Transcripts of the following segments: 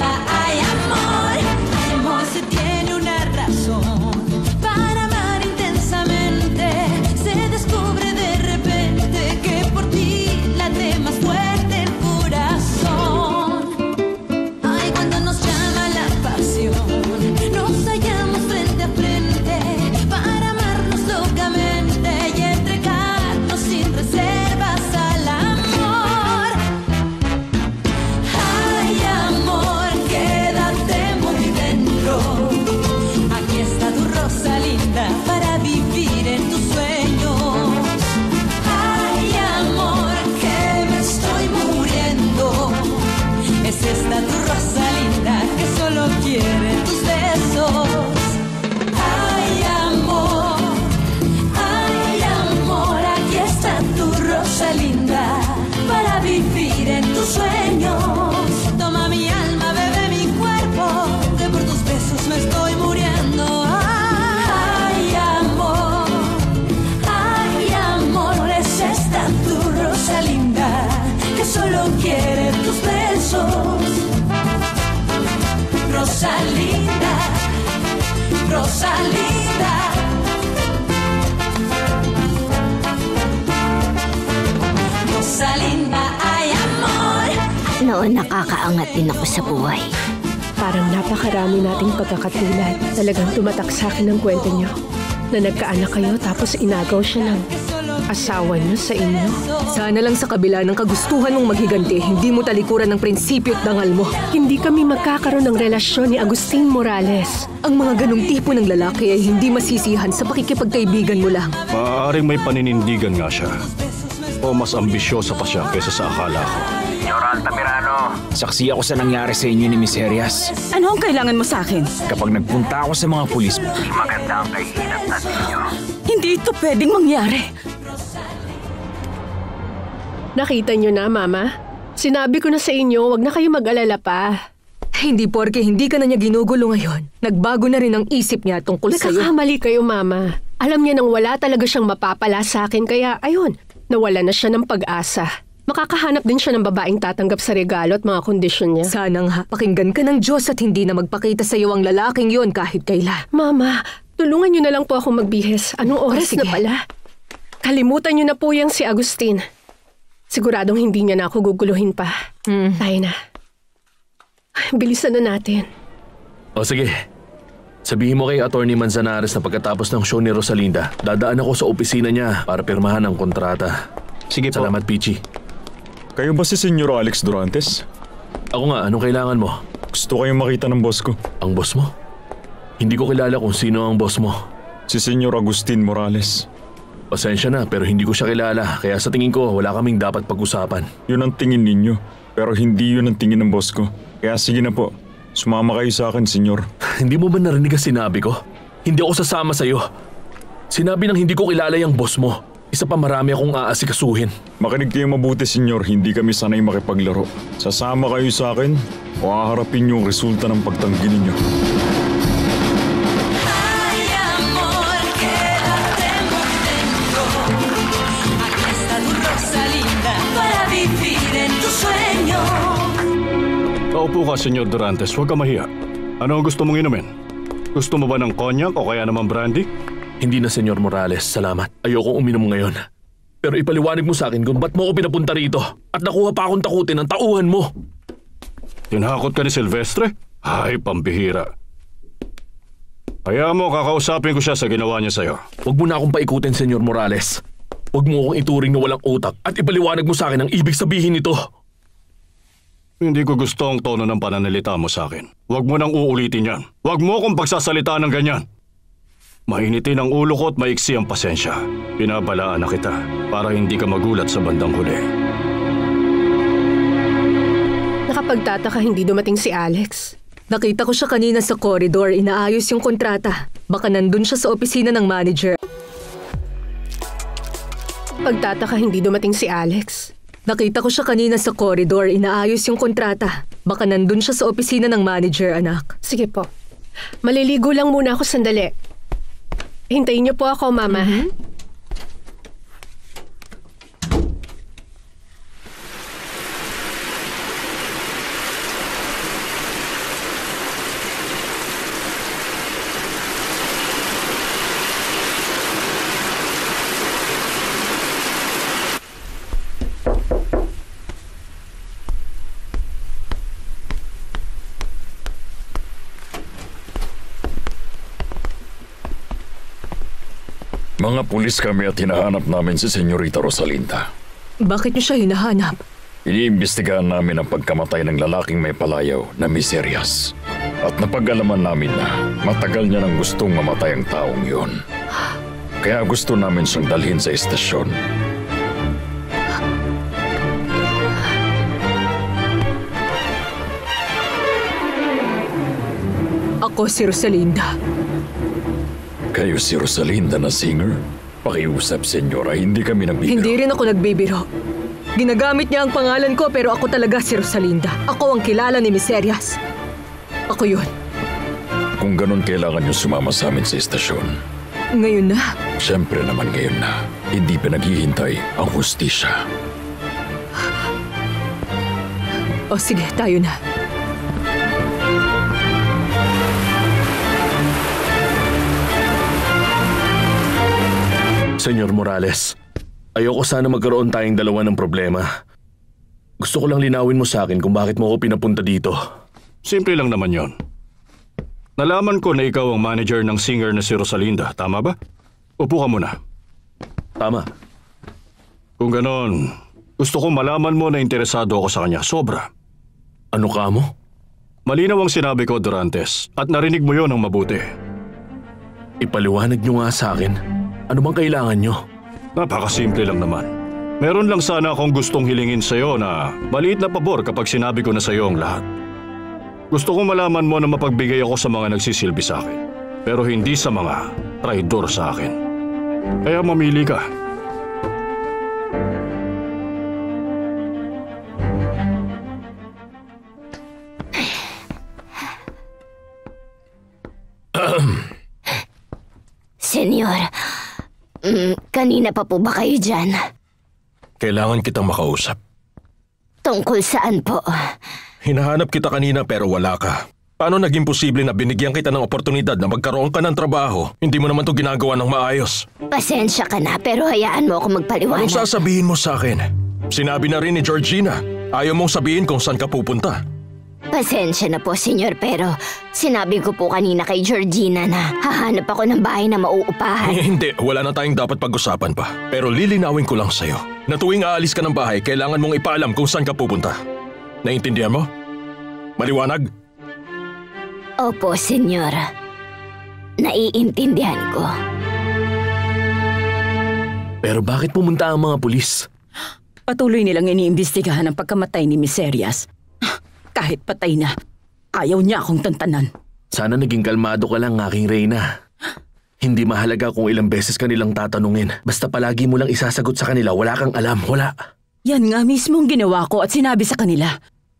Rosalinda, ay amor. Ay amor, se tiene una razón para amar intensamente. Se descubre de repente que por ti late más fuerte el corazón. Ay, cuando nos llama la pasión, nos hallamos frente a frente para amarnos locamente y entregarnos sin reservas al amor. Ay, amor, quédate muy dentro. Aquí está tu Rosalinda para vivir en tus sueños. Ay, amor, que me estoy muriendo. Es esta tu Rosalinda que solo quiere tus besos. Ay, amor, aquí está tu Rosalinda para vivir en tus sueños. Toma mi alma, bebe mi cuerpo, que por tus besos me estoy muriendo. Ay, amor, es esta tu Rosalinda que solo quiere tus besos. Rosalinda, Rosalinda. Rosalinda, ay amor. Noon nakakaangat din ako sa buhay. Parang napakarami nating pagkakatulad. Talagang tumatak sa akin ang kwento niyo. Na nagkaanak kayo tapos inagaw siya ng asawa niyo sa inyo. Sana lang sa kabila ng kagustuhan mong maghiganti, hindi mo talikuran ng prinsipyo at dangal mo. Hindi kami magkakaroon ng relasyon ni Agustin Morales. Ang mga ganong tipo ng lalaki ay hindi masisihan sa pakikipagkaibigan mo lang. Maaaring may paninindigan nga siya. O mas ambisyosa pa siya kaysa sa akala ko. Senyor Altamirano, saksi ako sa nangyari sa inyo ni Miss Arias. Ano ang kailangan mo sa akin? Kapag nagpunta ako sa mga pulis, maganda ang kahinatan ninyo. Hindi ito pwedeng mangyari. Nakita niyo na, Mama? Sinabi ko na sa inyo, wag na kayo mag-alala pa. Hindi porke hindi ka na niya ginugulo ngayon. Nagbago na rin ang isip niya tungkol sa'yo. Nakakamali kayo, Mama. Alam niya nang wala talaga siyang mapapala sa akin, kaya ayun, nawala na siya ng pag-asa. Makakahanap din siya ng babaeng tatanggap sa regalo at mga kondisyon niya. Sana nga, pakinggan ka ng Diyos at hindi na magpakita sa iyo ang lalaking yon kahit kailan. Mama, tulungan niyo na lang po ako magbihis. Anong oras na pala? Kalimutan niyo na po yung si Agustin. Siguradong hindi niya na ako guguluhin pa. Tayo na. Ay, bilisan na natin. O sige. Sabihin mo kay Attorney Manzanares na pagkatapos ng show ni Rosalinda, dadaan ako sa opisina niya para pirmahan ang kontrata. Sige po. Salamat, Pichi. Kayo ba si Senyor Alex Durantes? Ako nga, anong kailangan mo? Gusto kayong makita ng boss ko. Ang boss mo? Hindi ko kilala kung sino ang boss mo. Si Senyor Agustin Morales. Pasensya na, pero hindi ko siya kilala. Kaya sa tingin ko, wala kaming dapat pag-usapan. Yun ang tingin ninyo. Pero hindi yun ang tingin ng boss ko. Kaya sige na po. Sumama kayo sa akin, senyor. Hindi mo ba narinig ang sinabi ko? Hindi ako sasama sa'yo. Sinabi ng hindi ko kilala yung boss mo. Isa pa marami akong aasikasuhin. Makinig kayo mabuti, senyor. Hindi kami sanay makipaglaro. Sasama kayo sa akin o haharapin yung resulta ng pagtanggi ninyo. Ay, amor, quédate muy dentro. Aquí está tu Rosalinda para vivir en tus sueños. Kaupo ka, Senyor Durantes. Huwag ka mahiya. Ano ang gusto mong inumin? Gusto mo ba ng konyak o kaya naman brandy? Hindi na, Senyor Morales. Salamat. Ayokong uminom ngayon. Pero ipaliwanag mo sa akin kung ba't mo ako pinapunta rito at nakuha pa akong takutin ng tauhan mo. Tinakot ka ni Silvestre? Ay, pambihira. Kaya mo, kakausapin ko siya sa ginawa niya sa'yo. Huwag mo na akong paikutin, Senyor Morales. Huwag mo akong ituring na walang utak at ipaliwanag mo sa akin ang ibig sabihin nito. Hindi ko gusto ang tono ng pananalita mo sa akin. Huwag mo nang uulitin yan. Huwag mo akong pagsasalita ng ganyan. Mainitin ang ulo ko at maiksi ang pasensya. Pinabalaan na kita para hindi ka magulat sa bandang huli. Nakapagtataka hindi dumating si Alex. Nakita ko siya kanina sa corridor, inaayos yung kontrata. Baka nandun siya sa opisina ng manager. Pagtataka hindi dumating si Alex. Nakita ko siya kanina sa corridor, inaayos yung kontrata. Baka nandun siya sa opisina ng manager, anak. Sige po. Maliligo lang muna ako sandali. Hintayin niyo po ako, Mama. Mga pulis kami at hinahanap namin si Senyorita Rosalinda. Bakit niyo siya hinahanap? Iniimbestigahan namin ang pagkamatay ng lalaking may palayaw na Miserias. At napag-alaman namin na matagal niya nang gustong mamatay ang taong yun. Kaya gusto namin siyang dalhin sa estasyon. Ako si Rosalinda. Kayo si Rosalinda na singer? Pakiusap, senyora, hindi kami nagbibiro. Hindi rin ako nagbibiro. Ginagamit niya ang pangalan ko pero ako talaga si Rosalinda. Ako ang kilala ni Miserias. Ako yun. Kung ganun, kailangan niyo sumama sa amin sa estasyon. Ngayon na? Siyempre naman ngayon na. Hindi pinaghihintay ang hustisya. O sige, tayo na. Senyor Morales, ayoko sana magkaroon tayong dalawa ng problema. Gusto ko lang linawin mo sa akin kung bakit mo ako pinapunta dito. Simple lang naman yon. Nalaman ko na ikaw ang manager ng singer na si Rosalinda, tama ba? Upo ka muna. Tama. Kung ganon, gusto ko malaman mo na interesado ako sa kanya, sobra. Ano ka mo? Malinaw ang sinabi ko, Durantes, at narinig mo yon ng mabuti. Ipaliwanag nyo nga sa akin. Ano bang kailangan nyo? Napakasimple lang naman. Meron lang sana akong gustong hilingin sa'yo na maliit na pabor kapag sinabi ko na sa'yo ang lahat. Gusto kong malaman mo na mapagbigay ako sa mga nagsisilbi sa akin, pero hindi sa mga traidor sa akin. Kaya mamili ka. Senyor, kanina pa po ba kayo dyan? Kailangan kitang makausap. Tungkol saan po? Hinahanap kita kanina pero wala ka. Paano naging posible na binigyan kita ng oportunidad na magkaroon ka ng trabaho? Hindi mo naman ito ginagawa ng maayos. Pasensya ka na pero hayaan mo ako magpaliwanag. Anong sasabihin mo sa akin? Sinabi na rin ni Georgina. Ayaw mong sabihin kung saan ka pupunta. Pasensya na po, senyor, pero sinabi ko po kanina kay Georgina na hahanap ako ng bahay na mauupahan. Hindi, wala na tayong dapat pag-usapan pa. Pero lilinawin ko lang sa'yo na tuwing aalis ka ng bahay, kailangan mong ipaalam kung saan ka pupunta. Naiintindihan mo? Maliwanag? Opo, senyor. Naiintindihan ko. Pero bakit pumunta ang mga pulis? Patuloy nilang iniimbestigahan ang pagkamatay ni Miserias. Kahit patay na, ayaw niya akong tantanan. Sana naging kalmado ka lang, aking Reyna. Hindi mahalaga kung ilang beses ka nilang tatanungin. Basta palagi mo lang isasagot sa kanila, wala kang alam, wala. Yan nga mismo ang ginawa ko at sinabi sa kanila.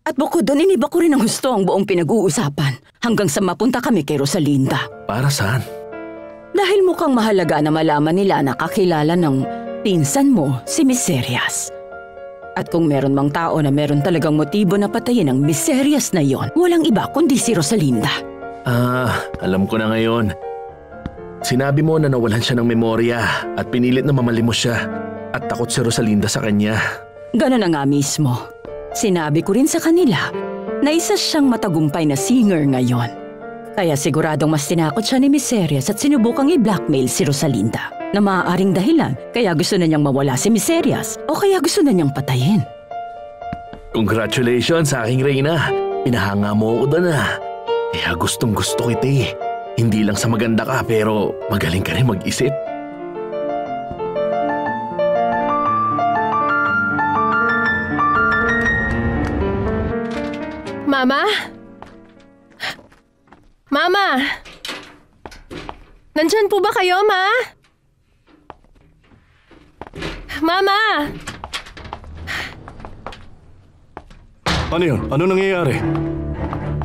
At bukod doon, iniba ko rin ang gusto ang buong pinag-uusapan hanggang sa mapunta kami kay Rosalinda. Para saan? Dahil mukhang mahalaga na malaman nila na kakilala ng pinsan mo, si Miserias. At kung meron mang tao na meron talagang motibo na patayin ang Miserias na yon, walang iba kundi si Rosalinda. Alam ko na ngayon. Sinabi mo na nawalan siya ng memorya at pinilit na mamalimos siya at takot si Rosalinda sa kanya. Ganon na nga mismo. Sinabi ko rin sa kanila na isa siyang matagumpay na singer ngayon. Kaya siguradong mas tinakot siya ni Miserias at sinubukang i-blackmail si Rosalinda na maaaring dahilan kaya gusto na niyang mawala si Miserias o kaya gusto na niyang patayin. Congratulations, aking Reyna. Pinahanga mo ako doon Kaya gustong gusto kita eh. Hindi lang sa maganda ka pero magaling ka rin mag-isip. Mama? Mama? Nandyan po ba kayo, Ma? Mama! Ano yun? Ano nangyayari?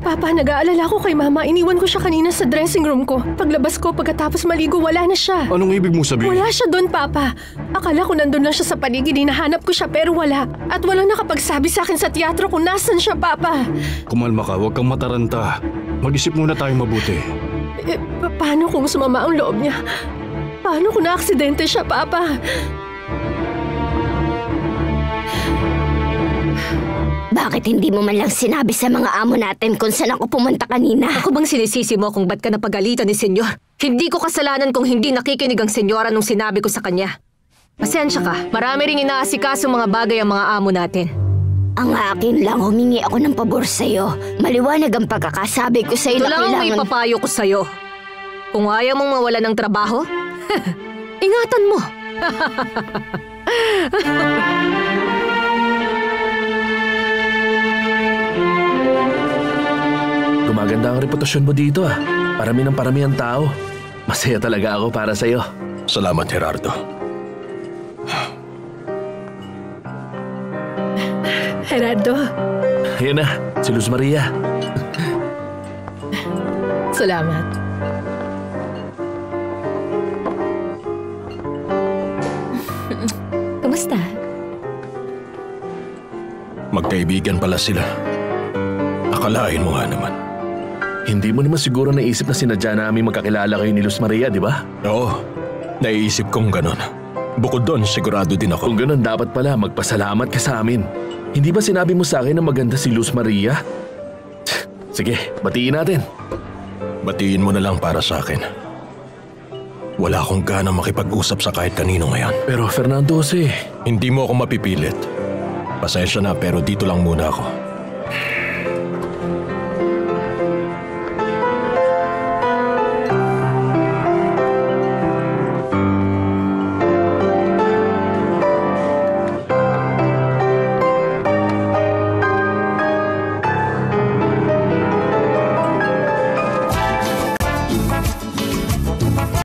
Papa, nag-aalala ko kay Mama. Iniwan ko siya kanina sa dressing room ko. Paglabas ko, pagkatapos maligo, wala na siya. Anong ibig mong sabihin? Wala siya doon, Papa. Akala ko nandun lang siya sa paligid. Hinahanap ko siya pero wala. At walang nakapagsabi sa akin sa teatro kung nasan siya, Papa. Kumalma ka, huwag kang mataranta. Mag-isip muna tayong mabuti. Paano kung sumama ang loob niya? Paano kung na-aksidente siya, Papa? Bakit hindi mo man lang sinabi sa mga amo natin kung saan ako pumunta kanina? Ako bang sinisisi mo kung ba't ka napagalitan ni Senyor? Hindi ko kasalanan kung hindi nakikinig ang senyora nung sinabi ko sa kanya. Pasensya ka, marami ring inaasikaso mga bagay ang mga amo natin. Ang akin lang, humingi ako ng pabor sa'yo. Maliwanag ang pagkakasabi ko sa'yo Ito na lang ang may kailangan... papayo ko sa'yo. Kung ayaw mong mawala ng trabaho, ingatan mo. Gumaganda ang reputasyon mo dito ah. Parami ang tao. Masaya talaga ako para sa'yo. Salamat, Gerardo. Gerardo, Ayan na, si Luz Maria. salamat. Kumusta? Magkaibigan pala sila. Akalain mo nga naman. Hindi mo naman siguro naisip na sinadya namin magkakilala kayo ni Luz Maria, di ba? Oo, naiisip kong ganon. Bukod doon, sigurado din ako. Kung ganon, dapat pala magpasalamat ka sa amin. Hindi ba sinabi mo sa akin na maganda si Luz Maria? Sige, batiin natin. Batiin mo na lang para sa akin. Wala akong gana makipag-usap sa kahit kanino ngayon. Pero Fernando, Hindi mo ako mapipilit. Pasensya na pero dito lang muna ako.